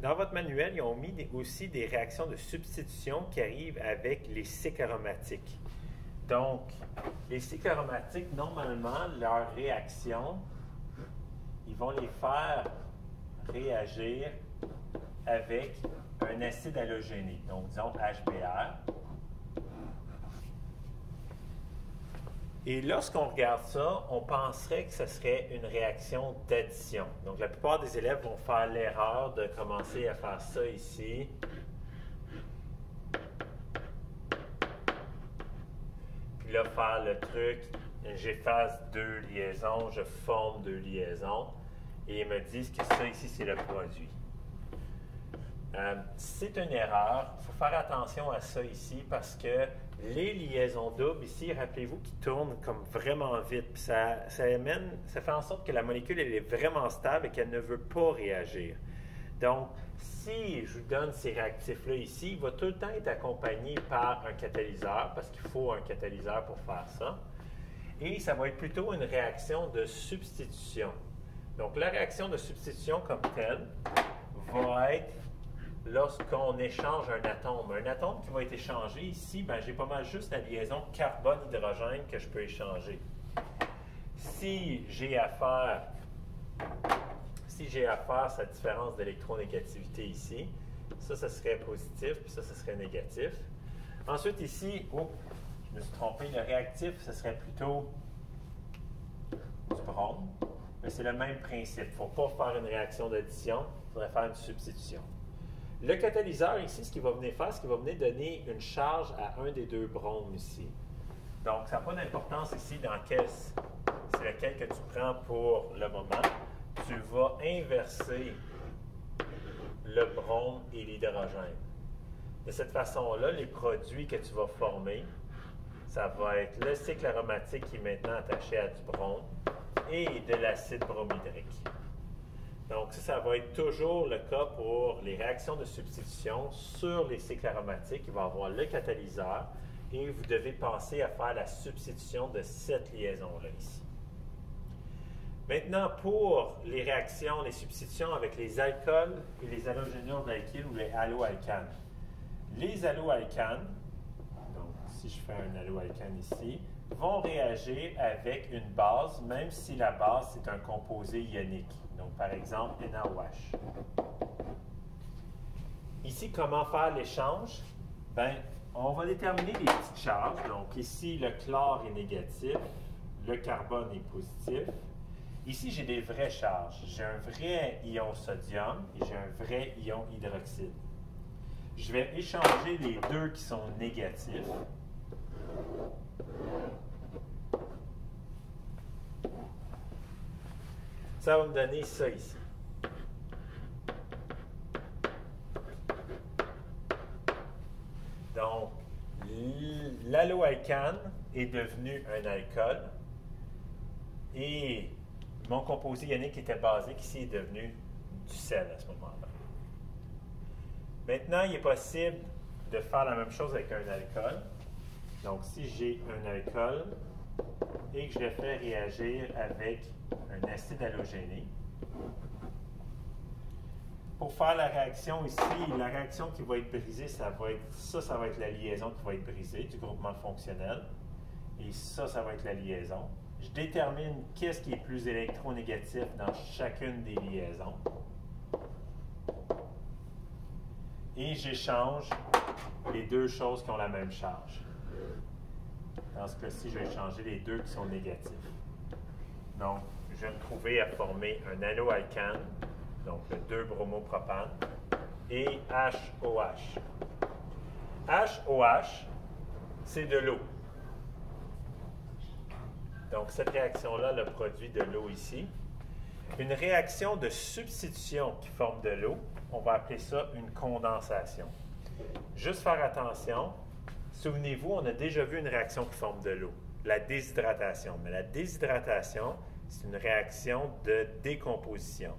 Dans votre manuel, ils ont mis aussi des réactions de substitution qui arrivent avec les cycles aromatiques. Donc, les cycles aromatiques, normalement, leurs réactions, ils vont les faire réagir avec un acide halogéné, donc disons HBr. Et lorsqu'on regarde ça, on penserait que ce serait une réaction d'addition. Donc, la plupart des élèves vont faire l'erreur de commencer à faire ça ici. Puis là, faire le truc, j'efface deux liaisons, je forme deux liaisons. Et ils me disent que ça ici, c'est le produit. C'est une erreur. Il faut faire attention à ça ici parce que les liaisons doubles ici, rappelez-vous, qui tournent comme vraiment vite. Puis ça fait en sorte que la molécule elle est vraiment stable et qu'elle ne veut pas réagir. Donc, si je vous donne ces réactifs-là ici, il va tout le temps être accompagné par un catalyseur parce qu'il faut un catalyseur pour faire ça. Et ça va être plutôt une réaction de substitution. Donc, la réaction de substitution comme telle va être lorsqu'on échange un atome. Un atome qui va être échangé ici, j'ai pas mal juste la liaison carbone-hydrogène que je peux échanger. Si j'ai à faire cette différence d'électronégativité ici, ça serait positif, puis ça serait négatif. Ensuite ici, je me suis trompé, le réactif, ce serait plutôt du brome. Mais c'est le même principe. Il ne faut pas faire une réaction d'addition, il faudrait faire une substitution. Le catalyseur ici, ce qu'il va venir faire, c'est qu'il va venir donner une charge à un des deux bromes ici. Donc, ça n'a pas d'importance ici dans c'est lequel que tu prends pour le moment. Tu vas inverser le brome et l'hydrogène. De cette façon-là, les produits que tu vas former, ça va être le cycle aromatique qui est maintenant attaché à du brome et de l'acide bromhydrique. Donc, ça va être toujours le cas pour les réactions de substitution sur les cycles aromatiques. Il va y avoir le catalyseur et vous devez penser à faire la substitution de cette liaison-là ici. Maintenant, pour les réactions, les substitutions avec les alcools et les halogénures d'alkyle ou les haloalcanes. Les haloalcanes, donc si je fais un haloalcane ici, vont réagir avec une base, même si la base, c'est un composé ionique. Donc, par exemple, NaOH. Ici, comment faire l'échange? On va déterminer les petites charges. Donc, ici, le chlore est négatif, le carbone est positif. Ici, j'ai des vraies charges. J'ai un vrai ion sodium et j'ai un vrai ion hydroxyde. Je vais échanger les deux qui sont négatifs. Ça va me donner ça ici. Donc, l'haloalcane est devenu un alcool et mon composé ionique qui était basique ici est devenu du sel à ce moment-là. Maintenant, il est possible de faire la même chose avec un alcool. Donc, si j'ai un alcool et que je le fais réagir avec un acide halogéné, pour faire la réaction ici, la réaction qui va être brisée, ça va être la liaison qui va être brisée du groupement fonctionnel. Et ça va être la liaison. Je détermine qu'est-ce qui est plus électronégatif dans chacune des liaisons. Et j'échange les deux choses qui ont la même charge. Dans ce cas-ci, je vais échanger les deux qui sont négatifs. Donc, je vais me trouver à former un haloalcane, donc le 2-bromopropane, et HOH. HOH, c'est de l'eau. Donc, cette réaction-là, le produit de l'eau ici. Une réaction de substitution qui forme de l'eau, on va appeler ça une condensation. Juste faire attention, souvenez-vous, on a déjà vu une réaction qui forme de l'eau, la déshydratation. Mais la déshydratation, c'est une réaction de décomposition,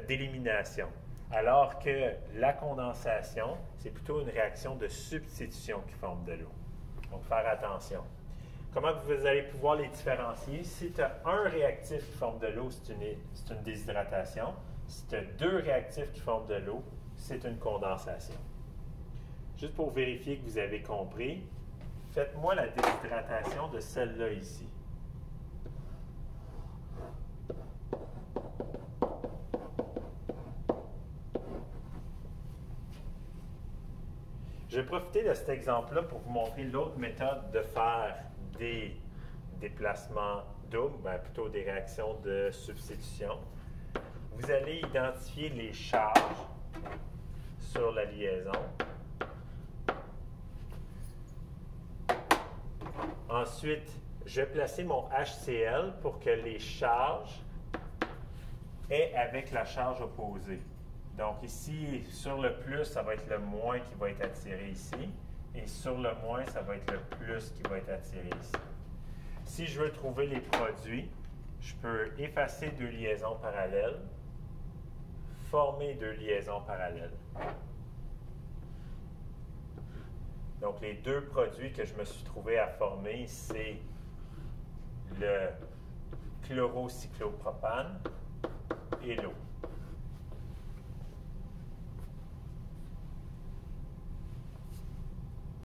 d'élimination. Alors que la condensation, c'est plutôt une réaction de substitution qui forme de l'eau. Donc, faire attention. Comment vous allez pouvoir les différencier? Si tu as un réactif qui forme de l'eau, c'est une déshydratation. si tu as deux réactifs qui forment de l'eau, c'est une condensation. Juste pour vérifier que vous avez compris, faites-moi la déshydratation de celle-là ici. Je vais profiter de cet exemple-là pour vous montrer l'autre méthode de faire des déplacements doubles, plutôt des réactions de substitution. Vous allez identifier les charges sur la liaison. Ensuite, je vais placer mon HCl pour que les charges aient avec la charge opposée. Donc ici, sur le plus, ça va être le moins qui va être attiré ici. Et sur le moins, ça va être le plus qui va être attiré ici. Si je veux trouver les produits, je peux effacer deux liaisons parallèles, former deux liaisons parallèles. Donc les deux produits que je me suis trouvé à former, c'est le chlorocyclopropane et l'eau.